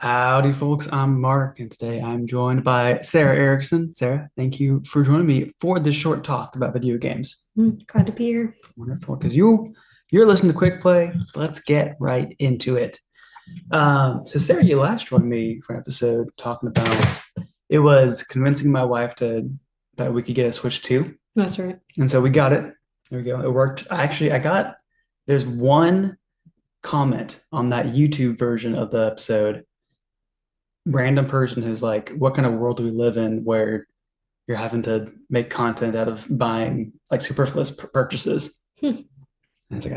Howdy, folks. I'm Mark, and today I'm joined by Sarah Erickson. Sarah, thank you for joining me for this short talk about video games. Glad to be here. Wonderful, because you're listening to Quick Play, so let's get right into it. So Sarah, you last joined me for an episode talking about it was convincing my wife to that we could get a Switch 2, That's right. and so we got it. There we go. It worked. Actually, I got there's one comment on that YouTube version of the episode random person who's like, what kind of world do we live in where you're having to make content out of buying like superfluous purchases? And it's like,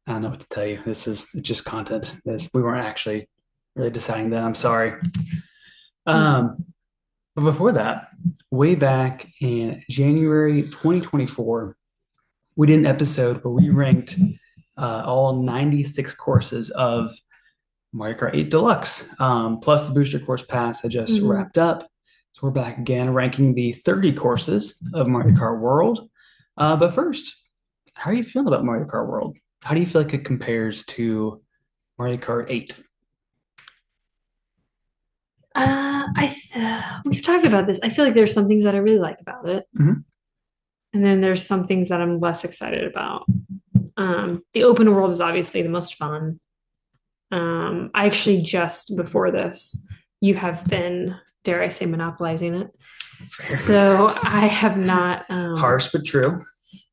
I don't know what to tell you. This is just content. We weren't actually really deciding that. I'm sorry. Um, but before that, way back in January 2024, we did an episode where we ranked all 96 courses of Mario Kart 8 Deluxe. Plus the booster course pass had just wrapped up. So we're back again ranking the 30 courses of Mario Kart World. But first, how are you feeling about Mario Kart World? How do you feel like it compares to Mario Kart 8? We've talked about this. I feel like there's some things that I really like about it, Mhm. and then there's some things that I'm less excited about. The open world is obviously the most fun. I actually just before this, you have been, dare I say, monopolizing it. So I have not. Harsh but true.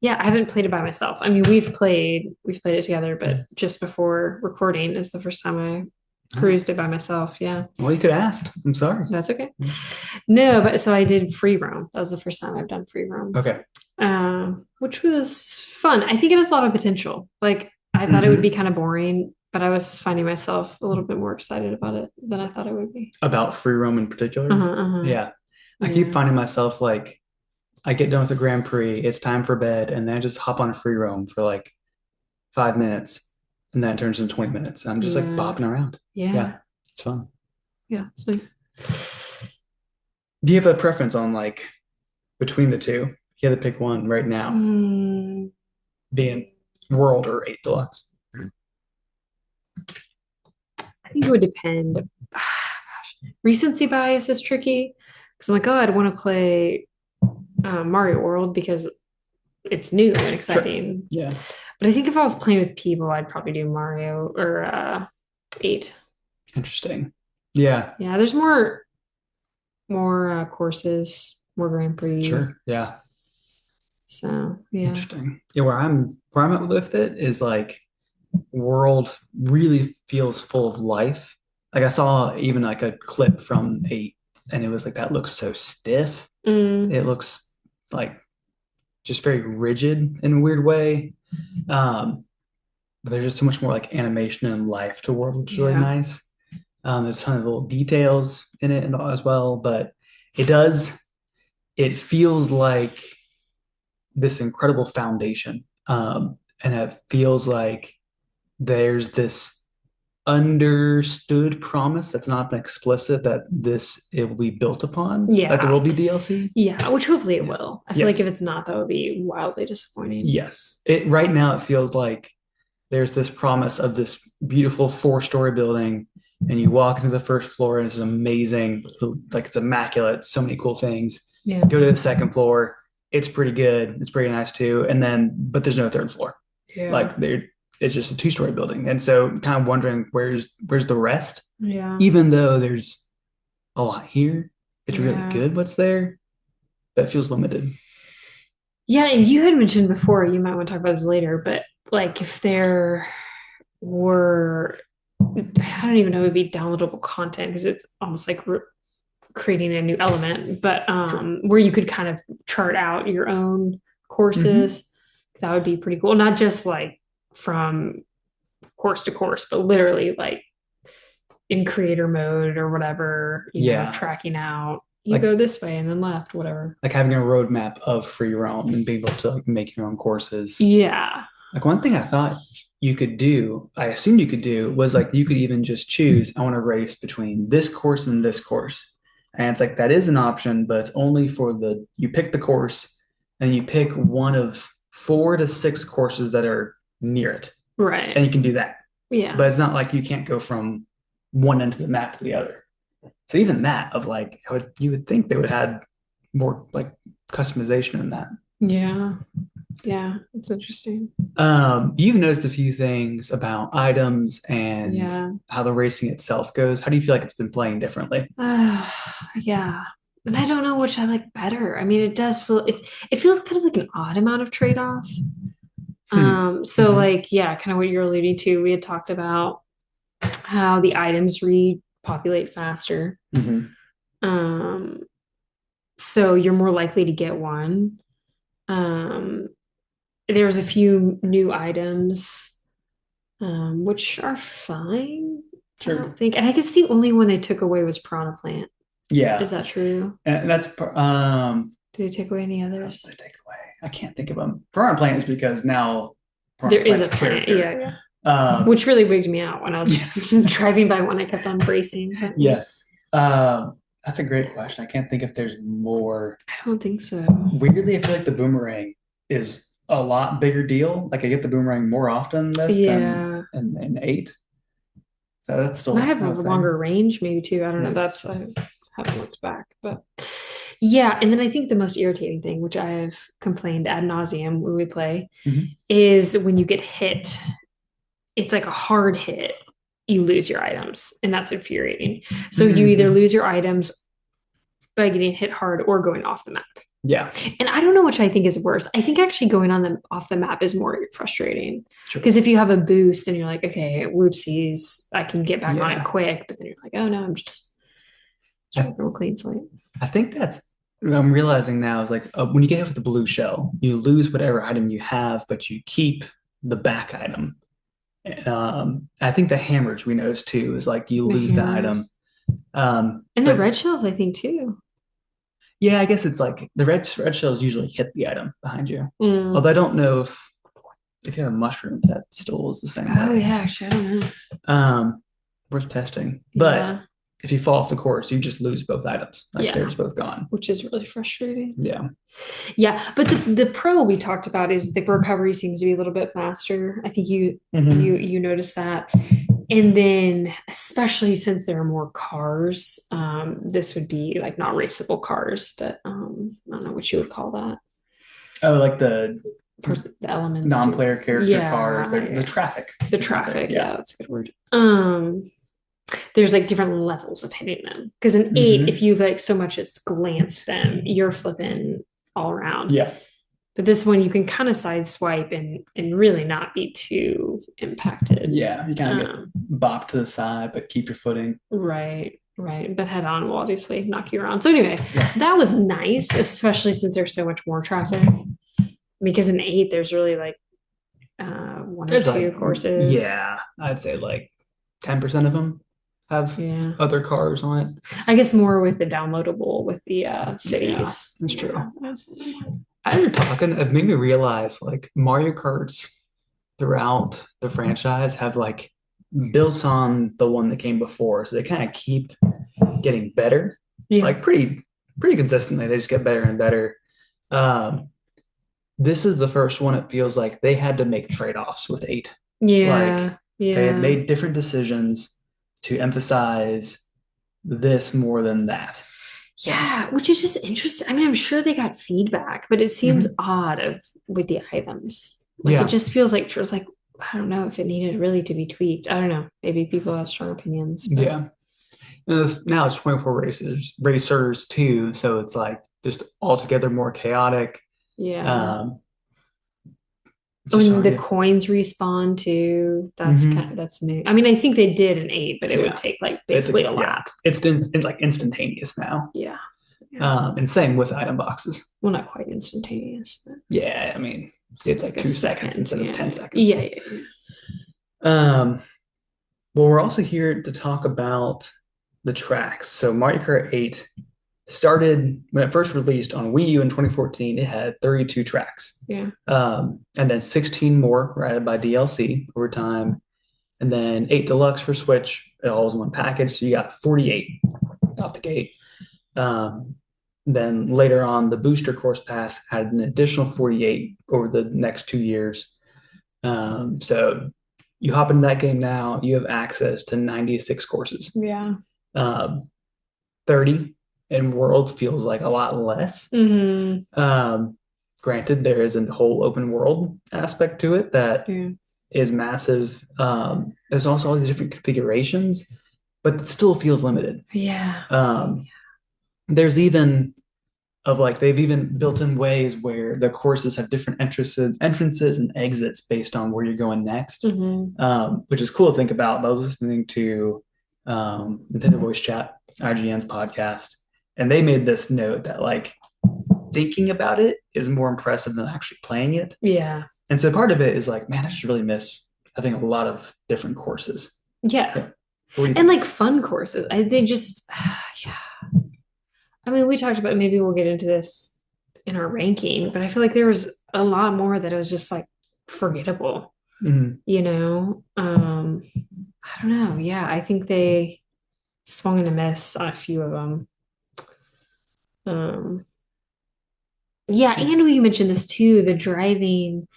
Yeah, I haven't played it by myself. I mean, we've played it together, but just before recording is the first time I perused it by myself. Yeah. Well, you could ask. I'm sorry. That's okay. No, but so I did free roam. That was the first time I've done free roam, Okay. which was fun. I think it has a lot of potential. Like I thought it would be kind of boring, but I was finding myself a little bit more excited about it than I thought it would be. About free roam in particular. Yeah. I keep Yeah. finding myself like I get done with the Grand Prix, it's time for bed, and then I just hop on a free roam for like 5 minutes, and then it turns into 20 minutes. I'm just like Yeah. bopping around. Yeah. Yeah, it's fun. Yeah. It's nice. Do you have a preference on like between the two? If you had to pick one right now, Mm, being World or 8 Deluxe. I think it would depend. Gosh. Recency bias is tricky because I'm like, oh, I'd want to play Mario World because it's new and Sure. exciting. Yeah. But I think if I was playing with people, I'd probably do Mario or 8. Interesting. Yeah. Yeah, there's more courses, more Grand Prix. Sure. Yeah. So yeah. Interesting. Yeah, where I'm at with it is like World really feels full of life. Like I saw even like a clip from 8 and it was like that looks so stiff. Mm, It looks like just very rigid in a weird way. But there's just so much more like animation and life to World, which is really yeah. nice. There's a ton of little details in it and all as well, but it does, it feels like this incredible foundation. And it feels like there's this understood promise that's not been explicit that it will be built upon. Like there Yeah. will be DLC. Yeah, which hopefully it will. I feel like Yes. if it's not, that would be wildly disappointing. Yes. It right now it feels like there's this promise of this beautiful four-story building, and you walk into the first floor and it's an amazing, like it's immaculate, so many cool things. Yeah. Go to the second floor, it's pretty good, it's pretty nice too. And then, but there's no third floor. Yeah. Like it's just a two-story building. And so kind of wondering where's the rest? Yeah. Even though there's a lot here, it's really Yeah. good what's there, that feels limited. Yeah, and you had mentioned before, you might want to talk about this later, but like if there were, I don't even know, it would be downloadable content because it's almost like creating a new element, but Sure. where you could kind of chart out your own courses, that would be pretty cool. Not just like from course to course, but literally like in creator mode or whatever, Yeah. tracking out. You Like go this way and then left, whatever. like having a roadmap of free roam and being able to like make your own courses. Yeah. Like one thing I thought you could do, I assumed you could do, was like you could even just choose, I want to race between this course and this course. And it's like that is an option, but it's only for you pick the course and you pick one of 4 to 6 courses that are near it. Right. And you can do that. Yeah. But it's not like you can't go from one end of the map to the other. So even that of like, you would think they would have more like customization in that. Yeah. Yeah. It's interesting. You've noticed a few things about items and Yeah. how the racing itself goes. How do you feel like it's been playing differently? Yeah. And I don't know which I like better. I mean, it does feel it feels kind of like an odd amount of trade-off. Hmm. So Hmm. like, yeah, kind of what you're alluding to. We had talked about how the items repopulate faster. Hmm. Um, so you're more likely to get one. Um, there's a few new items, which are fine. I Sure. don't think, and I guess the only one they took away was Piranha Plant. Yeah. Is that true? And that's Did they take away any what else others? did they take away? I can't think of them. Piranha Plant is because now There Piranha is a Plant's plant, character. yeah, yeah. Um, Which really wigged me out when I was yes. driving by one. I kept on bracing. But Yes. That's a great question. I can't think if there's more. I don't think so. Weirdly, I feel like the boomerang is a lot bigger deal. Like I get the boomerang more often in this than Yeah, in eight. So that's might still have a I was there. longer range, maybe too. I don't know. Yeah. That's I haven't looked back, but yeah. And then I think the most irritating thing, which I have complained ad nauseum when we play, Mhm. is when you get hit. It's like a hard hit. You lose your items, and that's infuriating. So you either Mhm. lose your items by getting hit hard or going off the map. Yeah. And I don't know which I think is worse. I think actually going on the off the map is more frustrating Sure. because if you have a boost and you're like, okay, whoopsies, I can get back on it Yeah. quick, but then you're like, oh no, I'm just I, starting from a clean slate. I think that's what I'm realizing now is like when you get hit with the blue shell, you lose whatever item you have, but you keep the back item. I think the hammers we noticed too is like you The lose the item. hammers and the But red shells, I think too. yeah, I guess it's like the red shells usually hit the item behind you. Mm. Although I don't know if you have a mushroom, that still is the same Oh way. yeah, actually, I don't know. Um, Worth testing. But Yeah, if you fall off the course, you just lose both items. Like they're yeah, just both gone. which is really frustrating. Yeah. Yeah, but the pro we talked about is the recovery seems to be a little bit faster. I think Hmm. you noticed that. And then especially since there are more cars, this would be like not raceable cars, but I don't know what you would call that. Oh, like the The elements too. non-player character cars. Yeah, They're the yeah. traffic. The Is what they're traffic, yeah. yeah, that's a good word. There's like different levels of hitting them. Because in eight, if Hmm. you like so much as glance them, you're flipping all around. Yeah. But this one you can kind of side swipe and really not be too impacted. Yeah. You kind of get bopped to the side, but keep your footing. Right, right. But head on will obviously knock you around. So anyway, Yeah. that was nice, especially since there's so much more traffic. Because in eight, there's really like one or There's two like, courses. yeah, I'd say like 10% of them have Yeah. other cars on it. I guess more with the downloadable with the Yeah, cities. that's Yeah. true. As you're talking, it made me realize like Mario Karts throughout the franchise have like built on the one that came before. So they kind of keep getting better, Yeah. like pretty consistently. They just get better and better. Um, this is the first one. It feels like they had to make trade-offs with eight. Like Yeah. they had Yeah. made different decisions to emphasize this more than that. Yeah, which is just interesting. I mean, I'm sure they got feedback, but it seems Mhm. odd of with the items. Like it Yeah, just feels like I don't know if it needed really to be tweaked. I don't know. Maybe people have strong opinions, but yeah. Now it's 24 racers too, so it's like just altogether more chaotic. yeah. Um, just When trying the to, coins respawn too, hmm that's new. I mean, I think they did an eight, but it would yeah, take like basically a yeah, lap. it's like instantaneous now. Yeah. Yeah. And same with item boxes. Well, not quite instantaneous, but Yeah, I mean it's like like a 2 seconds second. instead of Yeah. 10 seconds. Yeah. Yeah. Yeah. Um, well, we're also here to talk about the tracks. So Mario Kart 8 started when it first released on Wii U in 2014. It had 32 tracks, Yeah. and then 16 more were added by DLC over time, and then 8 Deluxe for Switch. It all was one package, so you got 48 out the gate. Um, then later on, the Booster Course Pass had an additional 48 over the next 2 years. So You hop into that game now, you have access to 96 courses. Yeah. Um, 30 in World feels like a lot less. Hmm. Granted, there is a whole open world aspect to it that Yeah. is massive. There's also all these different configurations, but it still feels limited. Yeah. Um, there's even of like they've even built in ways where the courses have different entrances and exits based on where you're going next, Hmm. which is cool to think about. I was listening to Nintendo Voice Chat, IGN's podcast, and they made this note that like thinking about it is more impressive than actually playing it. Yeah. And so part of it is like, man, I just really miss having a lot of different courses. Yeah. Yeah. What do you And think? like fun courses. They just, yeah. I mean, we talked about maybe we'll get into this in our ranking, but I feel like there was a lot more that it was just like forgettable, Mhm. you know? I don't know. Yeah, I think they swung and a miss on a few of them. Um, yeah, and we mentioned this too, the driving.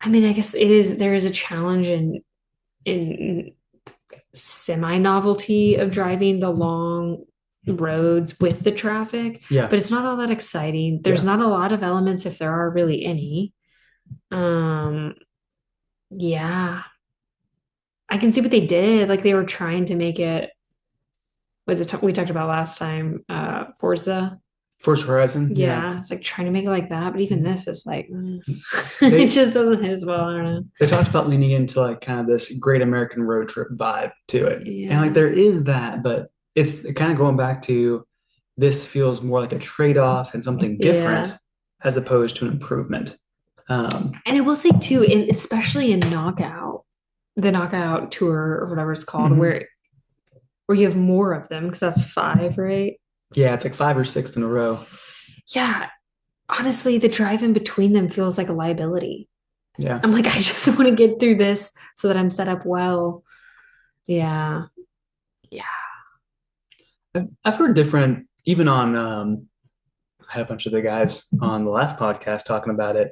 I mean, I guess there is a challenge in semi-novelty of driving the long roads with the traffic, Yeah. but it's not all that exciting. There's Yeah. not a lot of elements if there are really any. Um, yeah. I can see what they did. Like they were trying to make it, was it we talked about last time, Forza. Forza Horizon. Yeah. Yeah, it's like trying to make it like that, but even this is like it They just doesn't hit as well. I don't know. they talked about leaning into like kind of this great American road trip vibe to it. And like Yeah. there is that, but it's kind of going back to this feels more like a trade-off and something different Yeah. as opposed to an improvement. And I will say too, especially in Knockout, the Knockout tour or whatever it's called, mhm. where you have more of them because that's five, right? Yeah, it's like five or six in a row. Yeah, honestly, the drive in between them feels like a liability. Yeah. I'm like, I just want to get through this so that I'm set up well. Yeah, yeah, I've heard different, even on, I had a bunch of the guys on the last podcast talking about it.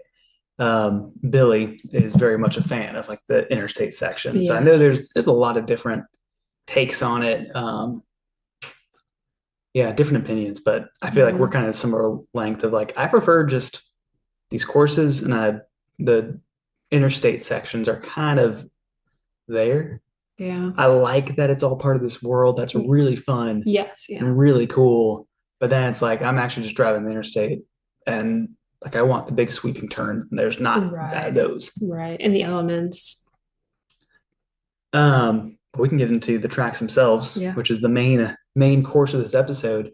Billy is very much a fan of like the interstate section. So I yeah. know there's a lot of different takes on it. Yeah, different opinions, but I feel like we're Mhm. kind of similar length of like I prefer just these courses and the interstate sections are kind of there. Yeah. I like that it's all part of this world that's really fun Yes, yeah. and really cool. But then it's like I'm actually just driving the interstate and like I want the big sweeping turn. And there's not that of Right, those. right. And the elements. But we can get into the tracks themselves, Yeah. which is the main course of this episode.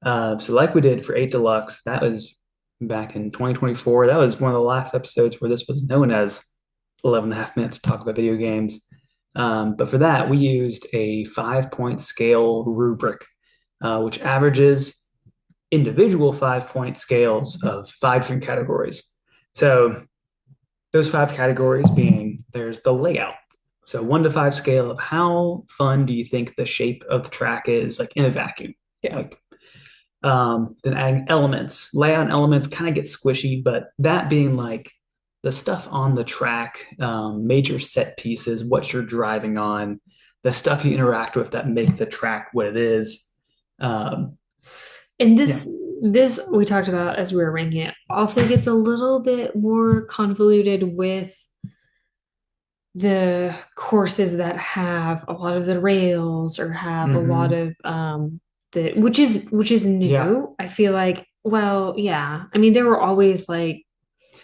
So like we did for 8 Deluxe, that was back in 2024. That was one of the last episodes where this was known as 11 and a half minutes to talk about video games. But for that, we used a 5 point scale rubric, which averages individual 5 point scales of five different categories. So those five categories being there's the layout. So 1 to 5 scale of how fun do you think the shape of the track is like in a vacuum? Yeah. Like then adding elements. Layout and elements kind of get squishy, but that being like the stuff on the track, major set pieces, what you're driving on, the stuff you interact with that make the track what it is. Um, And yeah. this we talked about as we were ranking it also gets a little bit more convoluted with the courses that have a lot of the rails or have a lot Mm-hmm. of the which is Yeah. new. I feel like, well, yeah. I mean, there were always like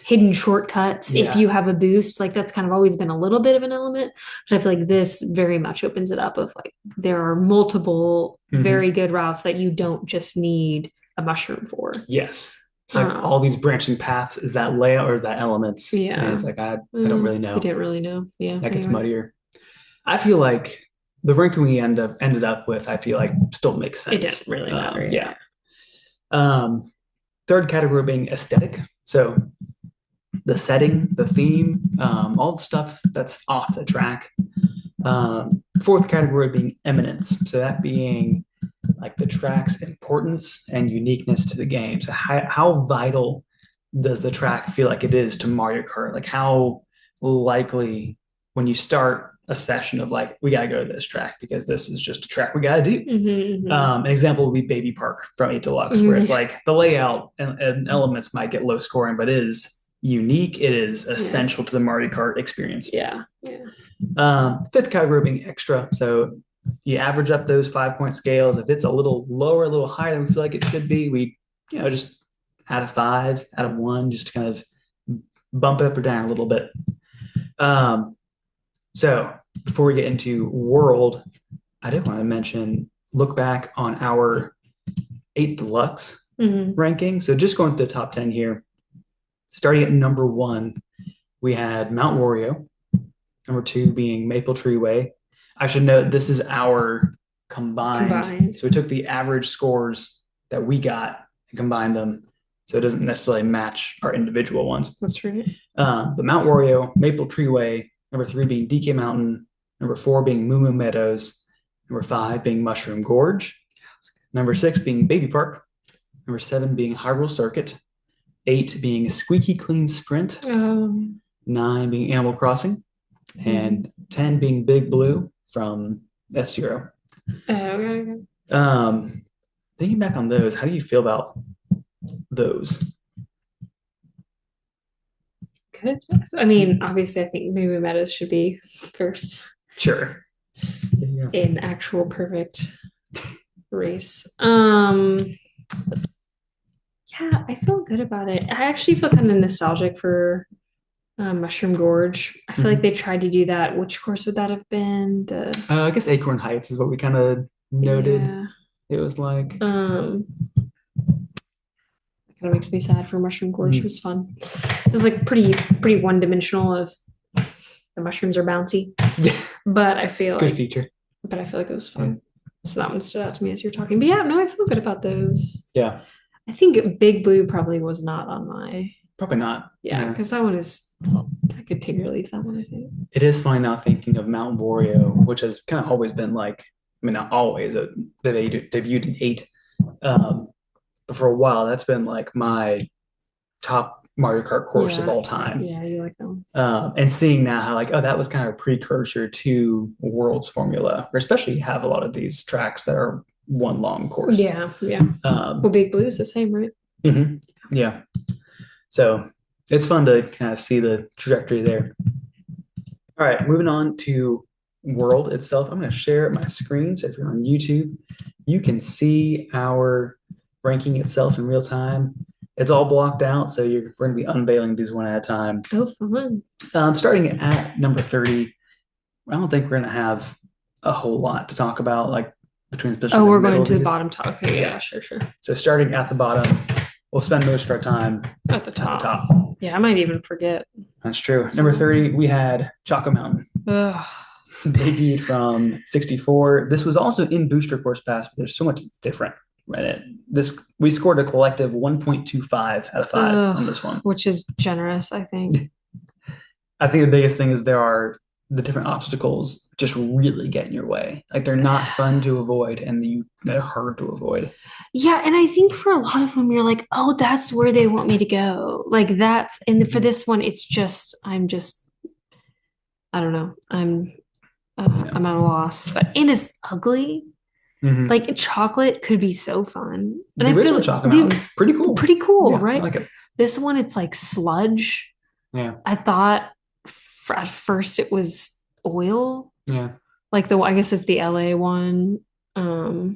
hidden shortcuts if Yeah. you have a boost. Like that's kind of always been a little bit of an element. But I feel like this very much opens it up of like there are multiple Mm-hmm. very good routes that you don't just need a mushroom for. Yes. It's like Um, all these branching paths. Is that layout or is that elements? And yeah. it's like I don't really We know. didn't really know. Yeah, That gets anyway. muddier. I feel like the ranking we ended up with, I feel like still makes It sense. didn't really matter. Yeah. Yeah. Um, third category being aesthetic. So the setting, the theme, all the stuff that's off the track. Fourth category being eminence. So that being like the track's importance and uniqueness to the game. So how vital does the track feel like it is to Mario Kart? Like how likely when you start a session of like, we got to go to this track because this is just a track we got to do. An example would be Baby Park from 8 Deluxe, where it's like the layout and elements might get low scoring, but it is unique. It is essential to the Mario Kart experience. Yeah. Fifth category being extra. So you average up those 5-point scales. If it's a little lower, a little higher than we feel like it should be, we, just add a 5, add a 1, just to kind of bump it up or down a little bit. So before we get into World, I did want to mention, look back on our 8 Deluxe ranking. So just going through the top 10 here, starting at number 1, we had Mount Wario. Number 2 being Maple Tree Way. I should note this is our combined. So we took the average scores that we got and combined them. So it doesn't necessarily match our individual ones. That's right. But Mount Wario, Maple Tree Way, number 3 being DK Mountain, number 4 being Moo Moo Meadows, number 5 being Mushroom Gorge, number 6 being Baby Park, number 7 being Hyrule Circuit, 8 being Squeaky Clean Sprint, 9 being Animal Crossing, and 10 being Big Blue from F-Zero. Okay. Thinking back on those, how do you feel about those? Good. I mean, obviously, I think Moo Moo Meadows should be first. Sure. In actual perfect race. Yeah, I feel good about it. I actually feel kind of nostalgic for Mushroom Gorge. I feel like they tried to do that. Which course would that have been? I guess Acorn Heights is what we kind of noted. Yeah. It was like kind of makes me sad for Mushroom Gorge. It was fun. It was like pretty one-dimensional of the mushrooms are bouncy. Yeah. But I feel good feature. But I feel like it was fun. So that one stood out to me as you're talking. But yeah, no, I feel good about those. Yeah. I think Big Blue probably was not on my. Probably not. Yeah, because that one is. I could take or leave that one, I think. It is funny now thinking of Mount Wario, which has kind of always been like, I mean, not always, they debuted in 8. But for a while, that's been like my top Mario Kart course of all time. Yeah, you like that one. And seeing now how like, oh, that was kind of a precursor to World's formula, where especially you have a lot of these tracks that are one long course. Yeah. Well, Big Blue is the same, right? Yeah. So it's fun to kind of see the trajectory there. All right, moving on to World itself. I'm going to share my screen. So if you're on YouTube, you can see our ranking itself in real time. It's all blocked out, so we're going to be unveiling these one at a time. Oh, fun. Starting at number 30, I don't think we're going to have a whole lot to talk about, like between. Oh, we're going to the bottom top. Okay, yeah, sure. So starting at the bottom, we'll spend most of our time at the top. Yeah, I might even forget. That's true. Number 30, we had Choco Mountain. Ugh. Debuted from 64. This was also in Booster Course Pass, but there's so much different. Right. We scored a collective 1.25 out of 5 on this one, which is generous, I think. I think the biggest thing is the different obstacles just really get in your way. Like they're not fun to avoid, and they're hard to avoid. Yeah, and I think for a lot of them, you're like, oh, that's where they want me to go. Like and for this one, it's just I don't know. I'm at a loss, and it's ugly. Like chocolate could be so fun. And the original Chocolate Mountain, pretty cool. Pretty cool, yeah, right? I like it. This one, it's like sludge. Yeah. I thought at first it was oil. Yeah. Like I guess it's the LA one. Oh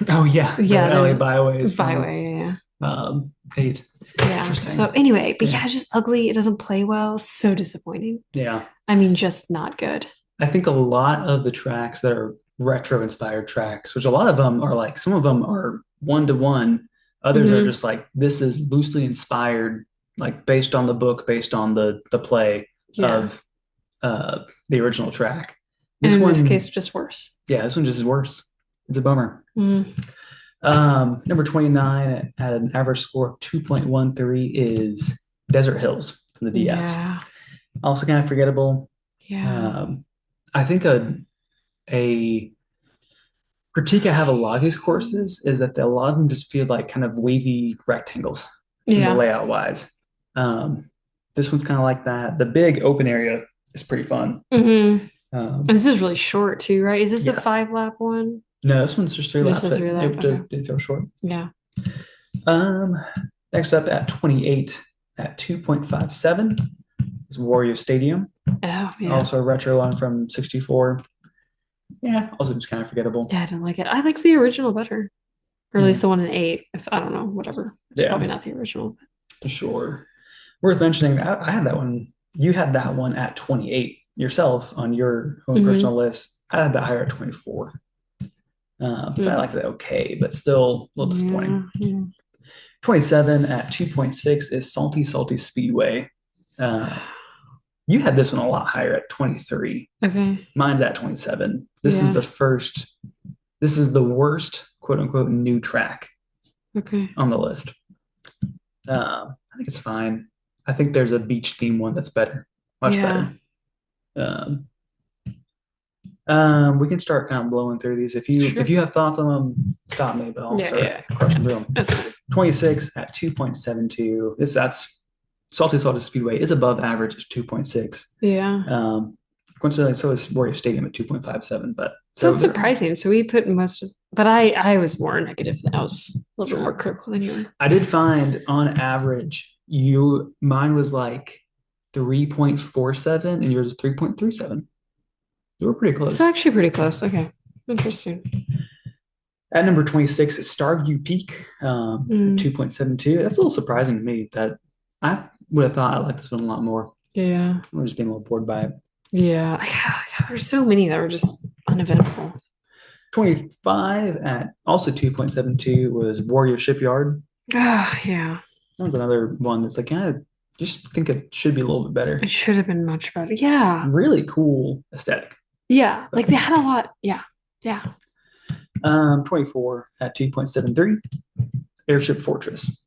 yeah. Yeah. The LA Byways. Byway, yeah. 8. Yeah. So anyway, but yeah, it's just ugly. It doesn't play well. So disappointing. Yeah. I mean, just not good. I think a lot of the tracks that are retro inspired tracks, which a lot of them are like, some of them are 1-to-1, others are just like, this is loosely inspired, like based on the book, based on the play of the original track. This case, just worse. Yeah, this one just is worse. It's a bummer. Number 29 at an average score of 2.13 is Desert Hills from the DS. Yeah. Also kind of forgettable. Yeah. I think a critique I have a lot of these courses is that a lot of them just feel like kind of wavy rectangles, layout wise. This one's kind of like that. The big open area It's pretty fun. Mm-hmm. Um, This is really short too, right? Is this a yes. 5 lap one? No, this one's just three Just laps, a but 3 lap. Okay. it did feel short. Yeah. Um, Next up at 28 at 2.57 is Wario Stadium. Oh, yeah. Also a retro one from 64. Yeah, also just kind of forgettable. Yeah, I don't like it. I like the original better. Or at Yeah. least the one in 8. If I don't know, whatever. It's Yeah, probably not the original. for sure. Worth mentioning, I had that one. You had that one at 28 yourself on your own Mm-hmm. personal list. I had that higher at 24. So I Mm. liked it okay, but still a little Yeah, disappointing. yeah. 27 at 2.6 is Salty Salty Speedway. Uh, you had this one a lot higher at 23. Okay. Mine's at 27. Yeah. This is the worst, quote unquote, new track Okay. on the list. I think it's fine. I think there's a beach theme one that's better, much Yeah. better. Um, we can start kind of blowing through these. Sure. If you have thoughts on them, stop me, but I'll Yeah, start yeah. crushing through them. That's fine. 26 at 2.72. That's Salty Salty Speedway is above average at 2.6. Yeah. Coincidentally, so is Warrior Stadium at 2.57. But So so it's there, surprising. So we put most of, but I was more negative than I was a little bit more critical than you were. I did find on average, mine was like 3.47 and yours is 3.37. You were pretty It's close. actually pretty close. Okay. Interesting. At number 26 is Starview Peak, Mm, 2.72. That's a little surprising to me that I would have thought I liked this one a lot more. yeah. I'm just being a little bored by it. Yeah. There's so many that were just uneventful. 25 at also 2.72 was Warrior Shipyard. Oh, yeah. That was another one that's like, I just think it should be a little bit better. It should have been much better. Yeah. Really cool aesthetic. Yeah. Like they had a lot. Yeah. Yeah. 24 at 2.73, Airship Fortress.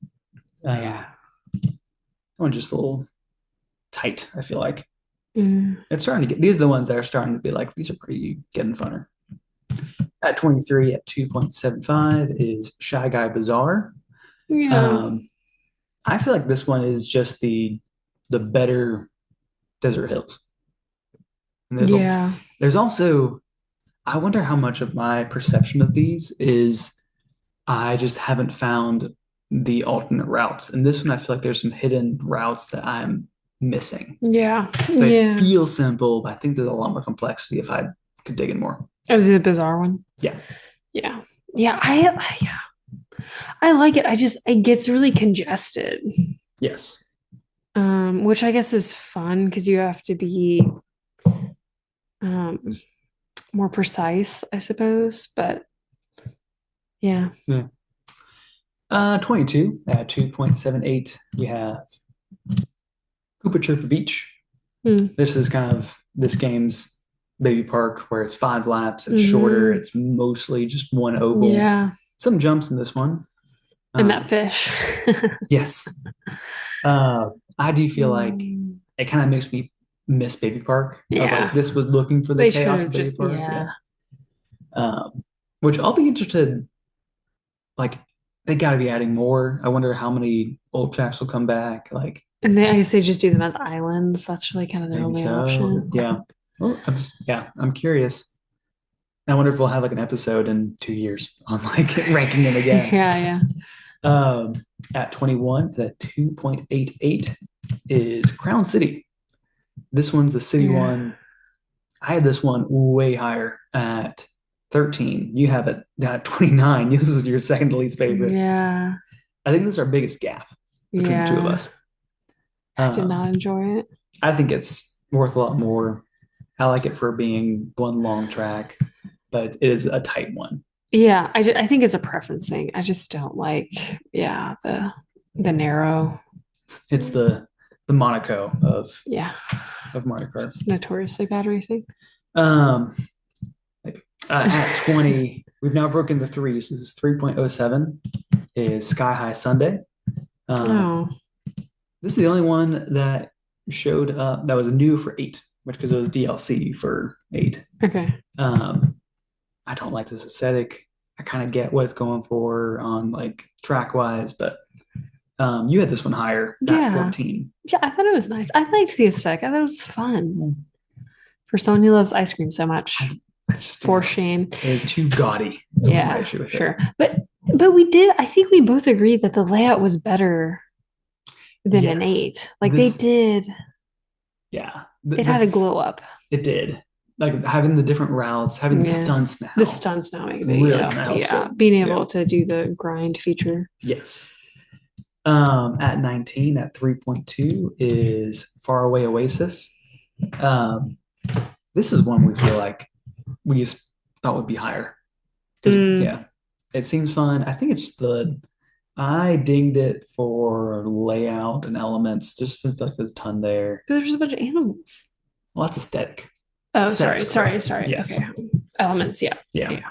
Yeah. That one's just a little tight, I feel like. Mm, It's starting to get, these are the ones that are starting to be like, these are pretty getting funner. At 23 at 2.75 is Shy Guy Bazaar. yeah. Um, I feel like this one is just the better Desert Hills. And Yeah. there's also, I wonder how much of my perception of these is I just haven't found the alternate routes. And this one, I feel like there's some hidden routes that I'm missing. Yeah. So they Yeah. feel simple, but I think there's a lot more complexity if I could dig in more. Oh, the bizarre one. Yeah. Yeah. Yeah. I like it. It gets really congested. Yes. Which I guess is fun because you have to be um more precise, I suppose. But yeah. Yeah. 22 at 2.78, we have Koopa Troopa Beach. Mm. This is kind of this game's baby park where it's 5 laps, it's shorter, Mhm. it's mostly just one oval. Yeah. Some jumps in this one. And that fish. Yes. I do feel like Mm. it kind of makes me miss Baby Park. Yeah. Like this was looking for the They chaos should of have Baby just, Park. yeah. Which I'll be interested. Like they got to be adding more. I wonder how many old tracks will come back. Like And I guess they just do them as islands. That's really kind of their maybe only so. option. Yeah. Well, I'm curious. I wonder if we'll have like an episode in 2 years on like ranking them again. Yeah, yeah. At 21, at 2.88 is Crown City. This one's the city Yeah. one. I had this one way higher at 13. You have it at 29. This is your second least favorite. Yeah. I think this is our biggest gap between the two of Yeah. us. I did not enjoy it. I think it's worth a lot more. I like it for being one long track, but it is a tight one. Yeah, I think it's a preference thing. I just don't like, yeah, the narrow. It's the Monaco Yeah, of Mario Kart. it's notoriously bad racing. Um, at 20, we've now broken the threes. This is 3.07 is Sky High Sunday. Oh, This is the only one that showed up that was new for 8, which because it was DLC for 8. okay. I don't like this aesthetic. I kind of get what it's going for on like track wise, but you had this one higher Yeah. at 14. Yeah, I thought it was nice. I liked the aesthetic. I thought it was fun. For someone who loves ice cream so much, I just for shame. it is too gaudy. That's my Yeah, issue with it. sure. But we did, I think we both agreed that the layout was better than an Yes. 8. Like they This, did, yeah. it had a glow up. It did. Like having the different routes, having the Yeah. stunts now. The stunts now make really yeah, helps yeah. it. Being able to do the grind feature. Yes. At 19, at 3.2 is Faraway Oasis. Um, this is one we feel like we just thought would be higher. Because yeah, it seems fun. I think it's just I dinged it for layout and elements. Just feels like there's a ton there. But there's a bunch of animals. Well, that's aesthetic. Oh, Aesthetics sorry. Yes. Okay. Elements, yeah. Yeah.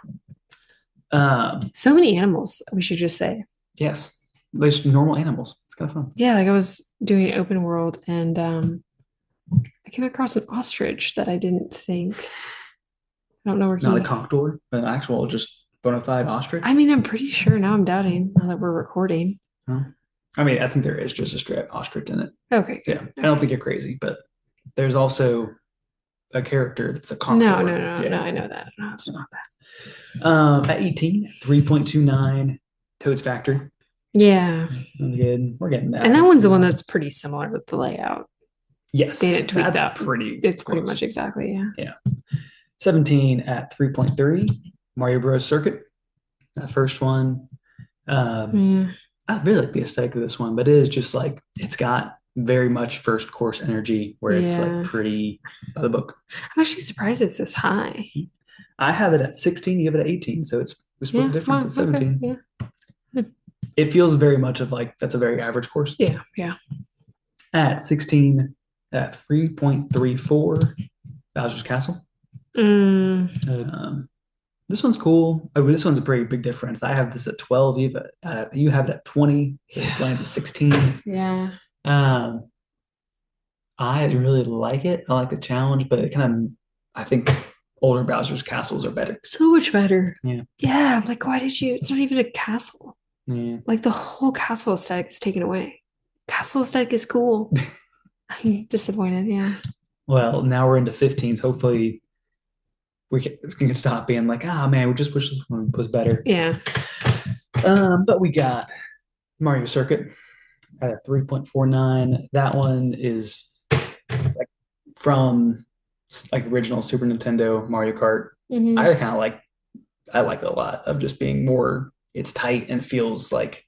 So many animals, we should just say. Yes. There's normal animals. It's kind of fun. Yeah, like I was doing open world and I came across an ostrich that I didn't think. I don't know where Not a condor, but an actual just bona fide ostrich. I mean, I'm pretty sure now I'm doubting now that we're recording. Huh? I mean, I think there is just a straight ostrich in it. Okay. Yeah. I don't think you're crazy, but there's also a character that's a condor. No, I know that. No, it's not that. At 18, 3.29, Toad's Factory. Yeah. Good. We're getting that. And that one's the one that's pretty similar with the layout. Yes. They didn't tweak that's that. It's pretty much exactly, yeah. Yeah. 17 at 3.3, Mario Bros. Circuit. That first one. I really like the aesthetic of this one, but it is just like it's got very much first course energy where it's like pretty by the book. I'm actually surprised it's this high. I have it at 16, you have it at 18, so we split the difference at 17. Okay, yeah. It feels very much of like that's a very average course. Yeah. At 16, at 3.34, Bowser's Castle. This one's cool. This one's a pretty big difference. I have this at 12. You have it at 20. So it lands at 16. Yeah. I really like it. I like the challenge, but I think older Bowser's castles are better. So much better. Yeah. Yeah. I'm like, why did you? It's not even a castle. Yeah. Like the whole castle aesthetic is taken away. Castle aesthetic is cool. I'm disappointed. Yeah. Well, now we're into 15s. Hopefully we can stop being like, man, we just wish this one was better. Yeah. But we got Mario Circuit at 3.49. That one is like from like original Super Nintendo Mario Kart. Mm-hmm. I like it a lot of just being more, it's tight and feels like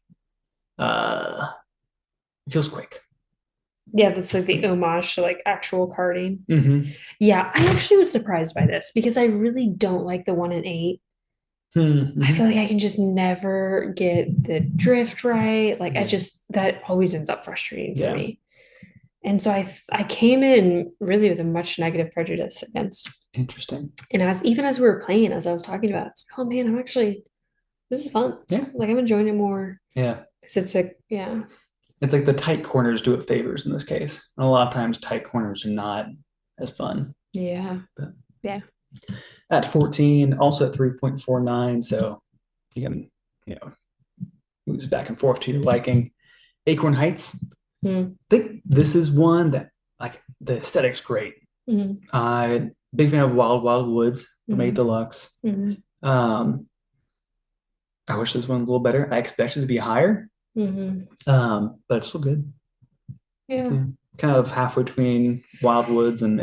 it feels quick. Yeah, that's like the homage to like actual karting. Mm-hmm. Yeah, I actually was surprised by this because I really don't like the 1 and 8. Mm-hmm. I feel like I can just never get the drift right. Like that always ends up frustrating for me. And so I came in really with a much negative prejudice against. Interesting. And as we were playing, as I was talking about, it's like, oh man, this is fun. Yeah. Like I'm enjoying it more. Yeah. Because it's like, yeah. It's like the tight corners do it favors in this case. And a lot of times tight corners are not as fun. Yeah. But yeah. At 14, also at 3.49. So you can, moves back and forth to your liking. Acorn Heights. I think this is one that like the aesthetic's great. Big fan of Wild Wild Woods made Deluxe. I wish this one's a little better. I expect it to be higher. But it's still good. Yeah. Kind of halfway between Wild Woods and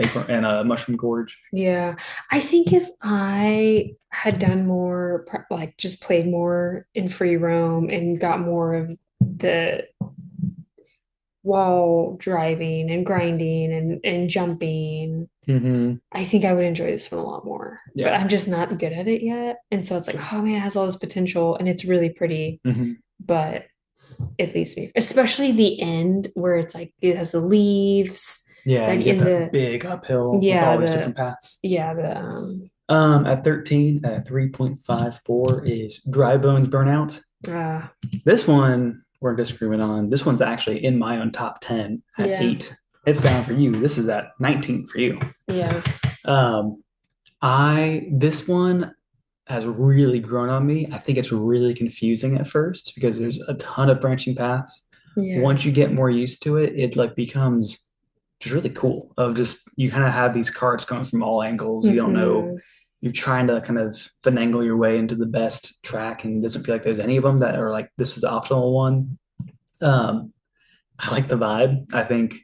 Mushroom Gorge. Yeah. I think if I had done more, like just played more in free roam and got more of the wall driving and grinding and jumping, I think I would enjoy this one a lot more. Yeah. But I'm just not good at it yet. And so it's like, oh man, it has all this potential and it's really pretty. But it leaves me, especially the end where it's like it has the leaves. Yeah, you get that big uphill with all these different paths. Yeah, at 13 at 3.54 is Dry Bones Burnout. This one we're in disagreement on. This one's actually in my own top 10 at 8. It's down for you. This is at 19 for you. Yeah. This one has really grown on me. I think it's really confusing at first because there's a ton of branching paths. Yeah. Once you get more used to it, it like becomes which is really cool. Of just you kind of have these carts going from all angles. You don't know. Hmm. You're trying to kind of finagle your way into the best track, and it doesn't feel like there's any of them that are like this is the optimal one. Um, I like the vibe. I think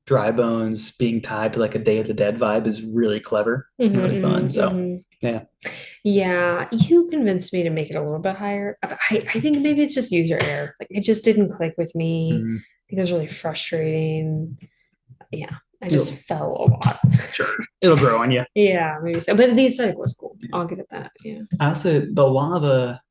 Dry Bones being tied to like a Day of the Dead vibe is really clever and really fun. So Hmm. yeah. Yeah, you convinced me to make it a little bit higher. I think maybe it's just user error. Like it just didn't click with me. Mm, I think it was really frustrating. Yeah, I just it'll fell a lot. sure it'll grow on you. Yeah, maybe so. But the aesthetic was cool. I'll give it that. Yeah. I also the lava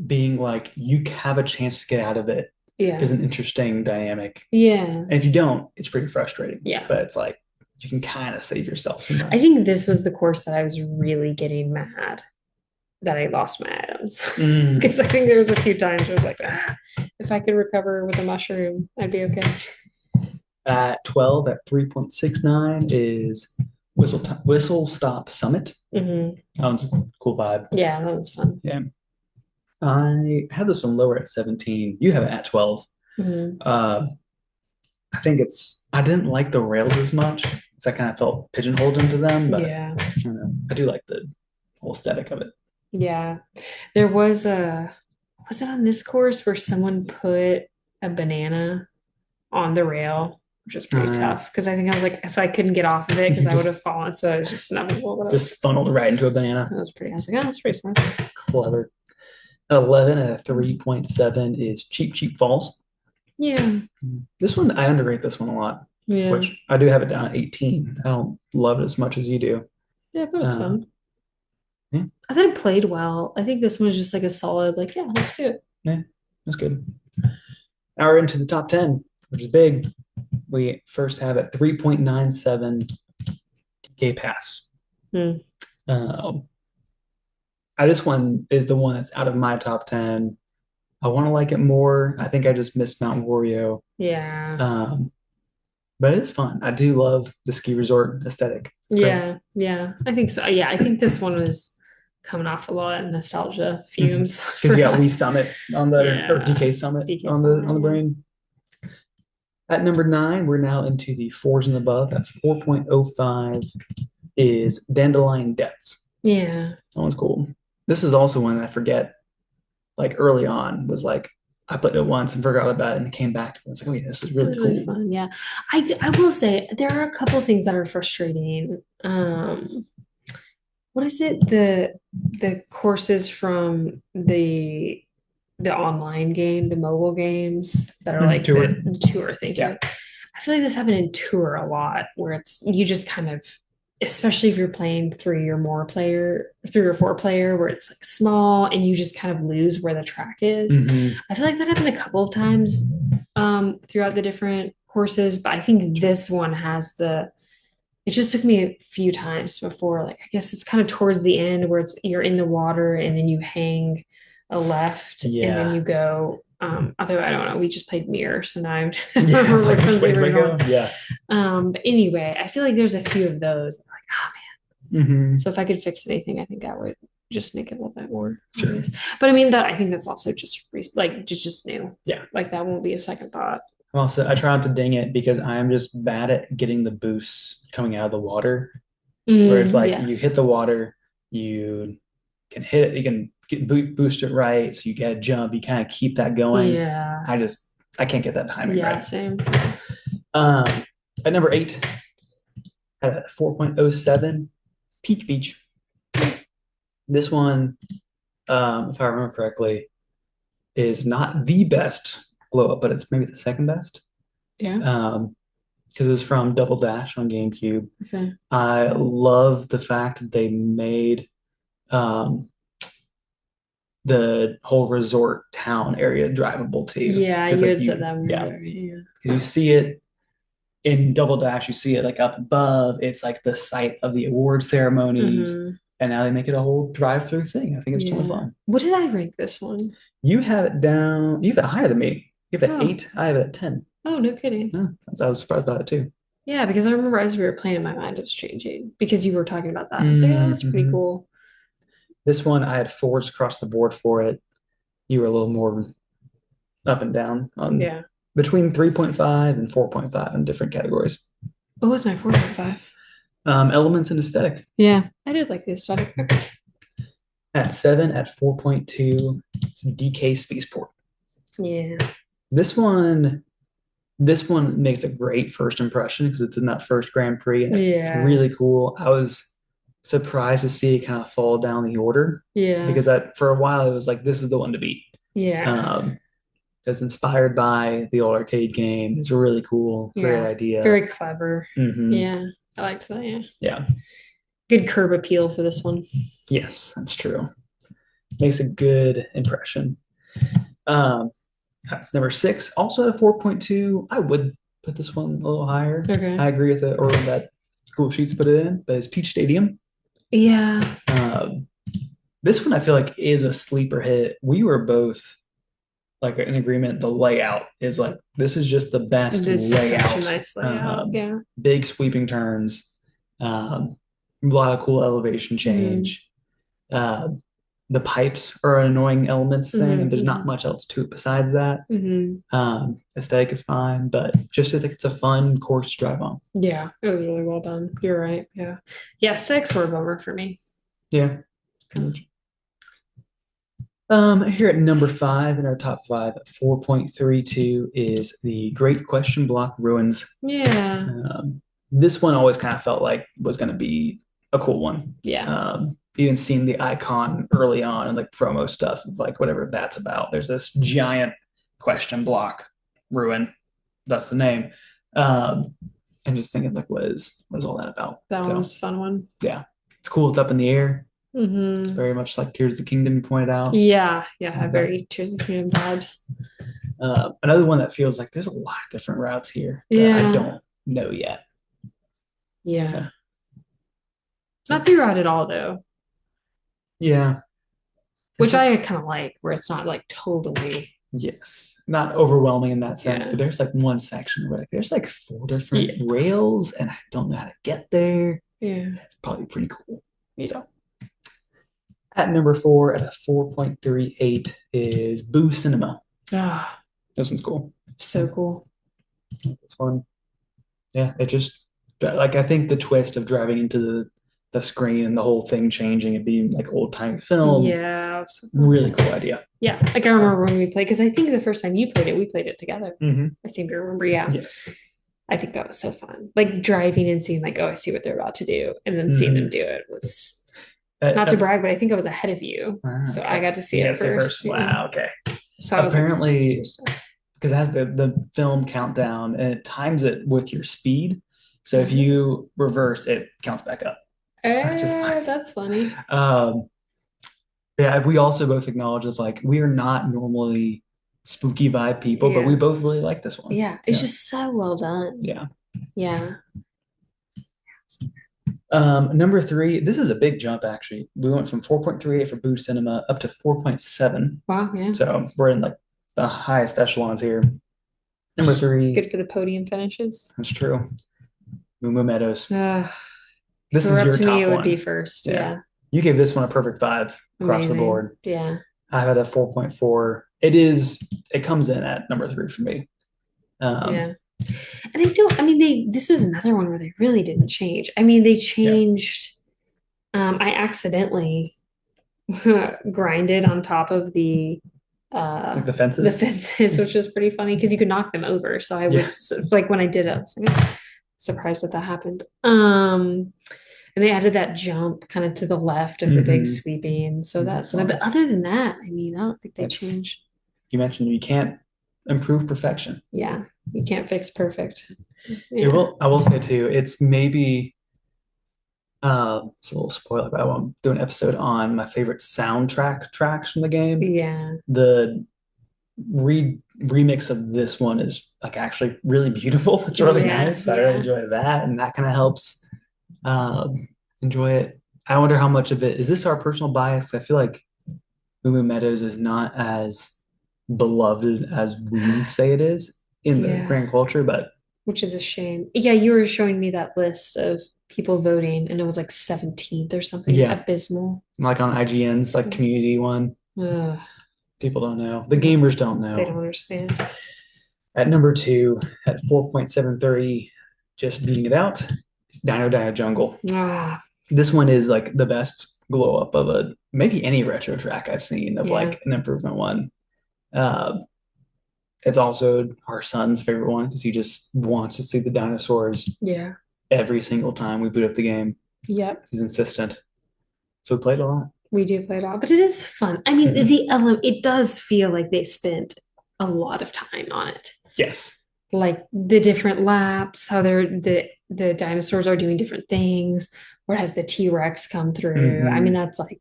being like you have a chance to get out of it is Yeah. an interesting dynamic. Yeah. And if you don't, it's pretty frustrating. Yeah. But it's like you can kind of save yourself I sometimes. think this was the course that I was really getting mad that I lost my items. Mm. Because I think there was a few times where I was like, if I could recover with a mushroom, I'd be okay. At 12, at 3.69 is Whistle Stop Summit. Hmm. That one's a cool vibe. Yeah, that was fun. Yeah. I had this one lower at 17. You have it at 12. Hmm. Uh, I think I didn't like the rails as much because I kind of felt pigeonholed into them, but Yeah. I don't know. I do like the whole aesthetic of it. Yeah. There was it on this course where someone put a banana on the rail, which was pretty Uh, tough because I think I was like, so I couldn't get off of it because you I would just have fallen. So it was just inevitable. But just funneled right into a banana. I was like, oh, that's pretty smart. Clever. At 11 at a 3.7 is Cheap Cheap Falls. Yeah. This one, I underrate this one a lot, Yeah. which I do have it down at 18. I don't love it as much as you do. Yeah, that was Uh, fun. yeah, I thought it played well. I think this was just like a solid, like, yeah, let's do it. yeah, that's good. Now we're into the top 10, which is big. We first have at 3.97 K Pass. Hmm. Um, this one is the one that's out of my top 10. I want to like it more. I think I just missed Mount Wario. Yeah. Um, but it's fun. I do love the ski resort aesthetic. It's great. Yeah. Yeah. I think so. Yeah. I think this one was coming off a lot of nostalgia Mm-hmm. fumes Because for you got Wii us. Summit on the or Yeah. DK Summit DK on the Summit. brain. At number 9, we're now into the fours and above. At 4.05 is Dandelion Depth. Yeah. Yeah. That one's cool. This is also one I forget. Like early on was like I played it once and forgot about it and came back to it. I was like, oh yeah, this is It really was really cool. fun. Yeah. I will say there are a couple of things that are frustrating. What is it? The courses from the online game, the mobile games that are like Tour. the tour, thank Yeah. you. I feel like this happened in tour a lot where it's you just kind of especially if you're playing three or four player where it's like small and you just kind of lose where the track is. Mhm. I feel like that happened a couple of times throughout the different courses, but I think this one has it just took me a few times before, like I guess it's kind of towards the end where it's you're in the water and then you hang a left and then Yeah. you go. Although I don't know, we just played mirror, so now I don't Yeah. remember Like which which one's way the do I original go? one. Yeah. But anyway, I feel like there's a few of those. Like, oh man. Hmm. So if I could fix anything, I think that would just make it a little bit more Sure. obvious. But I mean that I think that's also just like just new. Yeah. Like that won't be a second thought. Also, I try not to ding it because I am just bad at getting the boosts coming out of the water. Where it's like you hit Yes. the water, you can hit it, you can boost it right, so you get a jump, you kind of keep that going. Yeah. I can't get that timing Yeah, right. same. Um, at number 8, at 4.07, Peach Beach. This one, if I remember correctly, is not the best glow up, but it's maybe the second best. Yeah. Because it was from Double Dash on GameCube. Okay. I love the fact that they made um, the whole resort town area drivable too. Yeah, Because you like had said that when you were there. Yeah. because you see it in Double Dash, you see it like up above. It's like the site of the award ceremonies, Mhm. and now they make it a whole drive-through thing. I think it's totally Yeah. fun. What did I rank this one? You have it down. You have it higher than me. You have it at Oh. 8. I have it at 10. Oh, no kidding. Yeah, I was surprised about it too. Yeah, because I remember as we were playing in my mind, it was changing because you were talking about that. I was like, oh, that's pretty Mhm. cool. This one, I had 4s across the board for it. You were a little more up and down on Yeah. between 3.5 and 4.5 in different categories. What was my 4.5? Elements and aesthetic. Yeah, I did like the aesthetic. Okay. At 7, at 4.2, DK Spaceport. Yeah. This one, this one makes a great first impression because it's in that first Grand Prix and it's Yeah. really cool. I was surprised to see it kind of fall down the order Yeah. because for a while it was like this is the one to beat. Yeah. Um, it's inspired by the old arcade game. It's really cool, great Yeah. idea. Very clever. Hmm. Yeah. I liked that. Yeah. Yeah, Good curb appeal for this one. yes, that's true. Makes a good impression. Um, that's number 6. Also at a 4.2. I would put this one a little higher. Okay. I agree with it, or that Google Sheets put it in, but it's Peach Stadium. Yeah. Um, this one I feel like is a sleeper hit. We were both like in agreement. The layout is like this is just the best This is such a layout. nice layout. Yeah. Big sweeping turns, a lot of cool elevation Mm-hmm. change. Uh, the pipes are an annoying elements thing, and there's not Mm-hmm. much else to it besides that. Mm-hmm. Aesthetic is fine, but just I think it's a fun course to drive on. Yeah. It was really well done. You're right. Yeah. Yeah. Sticks were a bummer for me. Yeah. Here at number 5 in our top 5, at 4.32 is the Great Question Block Ruins. Yeah. This one always kind of felt like was going to be a cool one. Yeah. Even seeing the icon early on and like promo stuff of like whatever that's about. There's this giant question block ruin. That's the name. And just thinking like, what is all that about? That So, one was a fun one. yeah, it's cool. It's up in the air. It's Mm-hmm. very much like Tears of the Kingdom you pointed out. Yeah. Yeah. Had very Tears of the Kingdom vibes. Another one that feels like there's a lot of different routes here that Yeah. I don't know yet. Yeah. So, Not throughout it all though, yeah. which I kind of like, where it's not like totally. Yes, not overwhelming in that sense, Yeah. but there's like one section where like there's like 4 different Yeah. rails, and I don't know how to get there. Yeah. It's probably pretty cool. Yeah. So at number 4, at a 4.38 is Boo Cinema. Ah, This one's cool. so cool. This one, yeah, it just like I think the twist of driving into the screen and the whole thing changing and being like old time film, Yeah. really cool idea. Yeah. Like I remember when we played, because I think the first time you played it, we played it together. Mm-hmm. I seem to remember. Yeah. Yes. I think that was so fun. Like driving and seeing, like, oh, I see what they're about to do. And then seeing them do it was not to brag, but I think I was ahead of you. So I got to see it first. Wow. Okay. So I was apparently, like, because it has the film countdown and it times it with your speed. So if you reverse, it counts back up. that's funny. Yeah, we also both acknowledge it's like we are not normally spooky vibe people, but we both really like this one. Yeah, it's just so well done. Yeah. Yeah. Number 3, this is a big jump actually. We went from 4.38 for Boo Cinema up to 4.7. Wow, yeah. So we're in like the highest echelons here. Number 3. Good for the podium finishes. That's true. Moo Moo Meadows. This is your up to top me, it would one. be first. Yeah. You gave this one a perfect 5 across the board. Yeah. I had a 4.4. It comes in at number 3 for me. Yeah. And this is another one where they really didn't change. I mean, they changed. I accidentally grinded on top of the like the fences, which was pretty funny because you could knock them over. So I was like, when I did it, I was like, surprised that happened. And they added that jump kind of to the left of the big sweeping. So that's but other than that, I mean, I don't think they changed. You mentioned you can't improve perfection. Yeah, you can't fix perfect. Yeah. I will say too, it's maybe it's a little spoiler, but I won't do an episode on my favorite soundtrack tracks from the game. Yeah. The remix of this one is like actually really beautiful. It's really nice. I really enjoy that, and that kind of helps enjoy it. I wonder how much of it is this our personal bias. I feel like Moo Moo Meadows is not as beloved as we say it is in the grand culture, but which is a shame. Yeah, you were showing me that list of people voting, and it was like 17th or something. Yeah, abysmal. Like on IGN's like community one. People don't know. The gamers don't know. They don't understand. At number 2, at 4.730, just beating it out. It's Dino Dino Jungle. Ah, This one is like the best glow up of a maybe any retro track I've seen of yeah, like an improvement one. Uh, it's also our son's favorite one because he just wants to see the dinosaurs yeah, every single time we boot up the game. yep. He's insistent. So we played a lot. We do play it all, but it is fun. I mean, Mhm. the element it does feel like they spent a lot of time on it. Yes. Like the different laps, how the dinosaurs are doing different things, where has the T-Rex come through. I mean, Hmm. that's like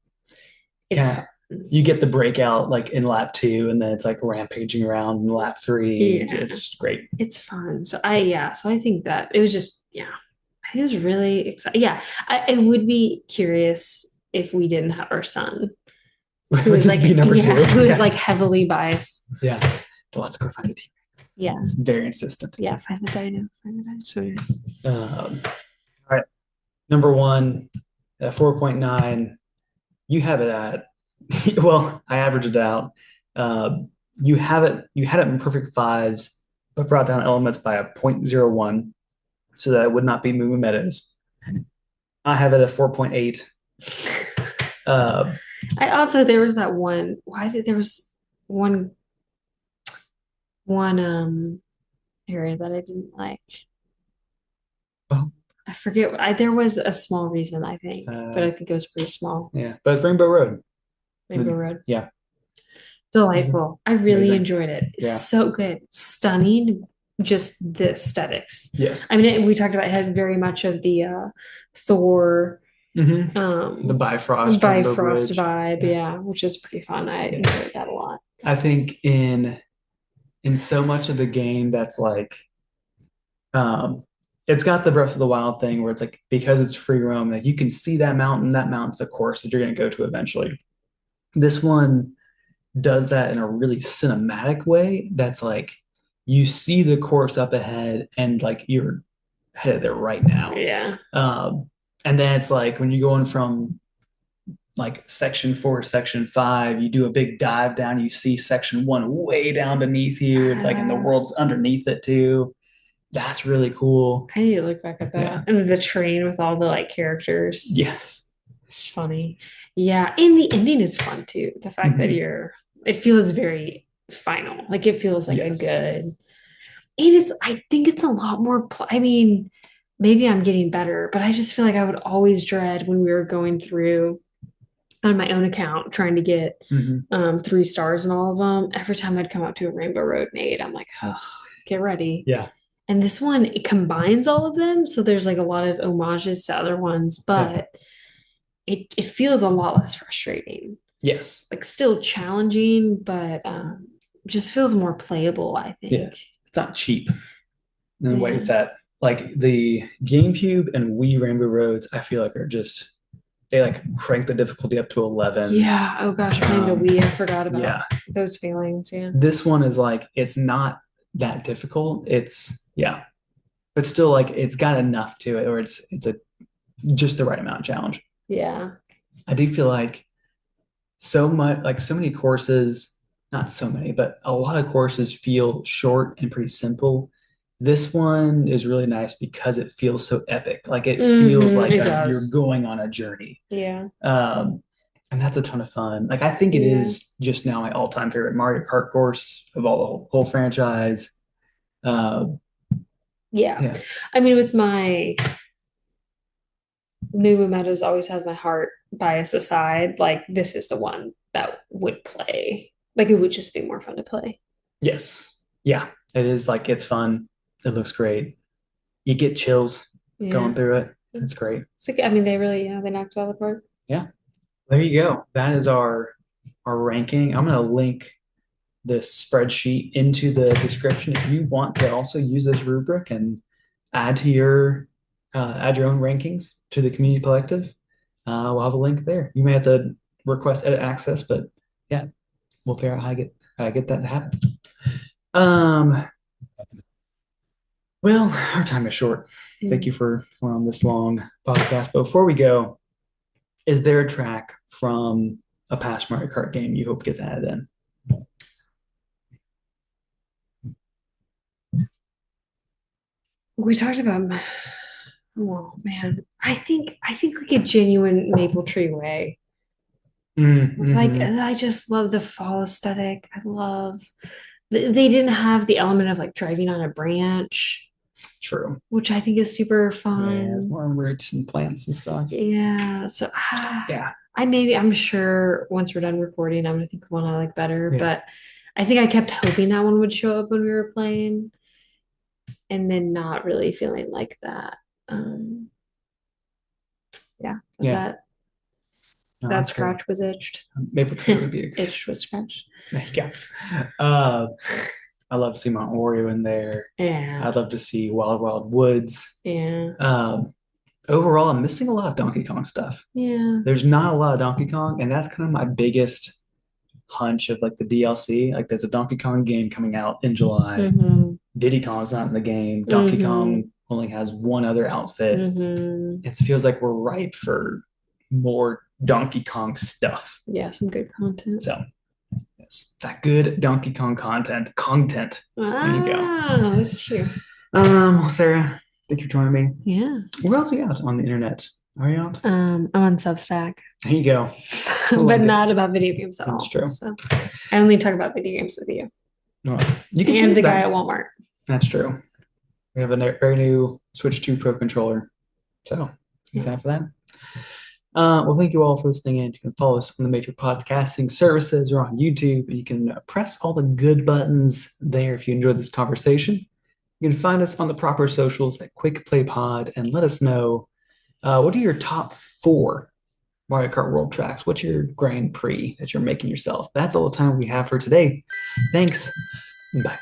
it's Kind fun. of. You get the breakout like in lap two, and then it's like rampaging around in lap three. Yeah, It's just great. it's fun. So I think that it was just yeah, it was really exciting. Yeah, I would be curious if we didn't have our son, who Would is this like be number yeah, two? who is Yeah. like heavily biased. Yeah. But let's go find the team. Yeah, It's very insistent. yeah, find the dino. So All right. Number one, at 4.9. You have it at, well, I averaged it out. You had it in perfect fives, but brought down elements by a zero point zero 0.01, so that it would not be Moo Meadows. I have it at 4.8. Uh, I also there was that one. Why did there was one one area that I didn't like. oh, I forget. There was a small reason I think, but uh, I think it was pretty small. yeah, but it's Rainbow Road. Rainbow Road. Yeah, Delightful. I really amazing. enjoyed it. Yeah. So good. Stunning. Just the aesthetics. Yes. I mean, we talked about it had very much of the Thor The Bifrost Rainbow Bifrost Bridge. vibe, Yeah. yeah, which is pretty fun. I Yeah. enjoyed that a lot. I think in so much of the game that's like um it's got the Breath of the Wild thing where it's like because it's free roam, like you can see that mountain's a course that you're gonna go to eventually. This one does that in a really cinematic way that's like you see the course up ahead and like you're headed there right now. Yeah. Um and then it's like when you're going from like section four, section five, you do a big dive down, you see section one way down beneath you, like and the Uh, world's underneath it too. That's really cool. I need to look back at Yeah. that. And the train with all the like characters. Yes. It's funny. Yeah. And the ending is fun too. The fact that Mhm. it feels very final. Like it feels like a Yes. good, I think it's a lot more, I mean, maybe I'm getting better, but I just feel like I would always dread when we were going through on my own account trying to get Mhm. 3 stars and all of them. Every time I'd come out to a Rainbow Road Nate, I'm like, oh, get ready. Yeah. And this one, it combines all of them. So there's like a lot of homages to other ones, Yeah. but it feels a lot less frustrating. Yes. Like still challenging, but just feels more playable, I Yeah. think. It's not cheap in the Yeah. ways that like the GameCube and Wii Rainbow Roads, I feel like are just they like crank the difficulty up to 11. Yeah. Oh gosh, playing the Wii, I forgot about Yeah. those feelings. Yeah. This one is like it's not that difficult. It's yeah, but still like it's got enough to it, or it's a just the right amount of challenge. Yeah. I do feel like so much like so many courses, not so many, but a lot of courses feel short and pretty simple. This one is really nice because it feels so epic. Like it feels like It you're does. going on a journey. Yeah. And that's a ton of fun. Like I think it Yeah. is just now my all-time favorite Mario Kart course of all the whole franchise. Uh, Yeah. yeah. I mean, with my Moo Meadows always has my heart bias aside. Like this is the one that would play. Like it would just be more fun to play. Yes. Yeah. It is like it's fun. It looks great. You get chills Yeah. going through it. It's great. It's like I mean they really they knocked it out of the park. Yeah. There you go. That is our ranking. I'm gonna link this spreadsheet into the description if you want to also use this rubric and add to your add your own rankings to the community collective. We'll have a link there. You may have to request edit access, but yeah, we'll figure out how to get that to happen. Um, well, our time is short. Thank you for going on this long podcast. But before we go, is there a track from a past Mario Kart game you hope gets added in? We talked about, oh man, I think like a genuine Maple Tree Way. Like Mm-hmm. I just love the fall aesthetic. I love they didn't have the element of like driving on a branch, True. which I think is super Yeah, it's fun. more roots and plants and stuff. Yeah, so Yeah. I'm sure once we're done recording, I'm gonna think of one I like better. Yeah. But I think I kept hoping that one would show up when we were playing, and then not really feeling like that. Um, yeah, but Yeah. No, that that's good. scratch was itched. Maple tree would be a Itched was scratch. there you go. Uh, I love to see Mount Oreo in there. Yeah, I'd love to see Wild Wild Woods. yeah, Um, Overall, I'm missing a lot of Donkey Kong stuff. yeah. There's not a lot of Donkey Kong, and that's kind of my biggest hunch of like the DLC. Like, there's a Donkey Kong game coming out in July. Mm-hmm. Diddy Kong's not in the game. Donkey Mm-hmm. Kong only has one other outfit. Mm-hmm. It feels like we're ripe for more Donkey Kong stuff. Yeah, some good content. So, yes, that good Donkey Kong content. Content. There you go. Look at you. Well, Sarah, thank you for joining me. Yeah. Where else are you out on the internet? Are you out? I'm on Substack, There you go. but not about video games at That's all. true. So I only talk about video games with you Well, you can and change the guy that. at Walmart. That's true. We have a very new Switch 2 Pro controller. So, excited for that. Well, thank you all for listening in. You can follow us on the major podcasting services or on YouTube, and you can press all the good buttons there if you enjoyed this conversation. You can find us on the proper socials at Quick Play Pod and let us know what are your top 4 Mario Kart World tracks? What's your Grand Prix that you're making yourself? That's all the time we have for today. Thanks. Bye.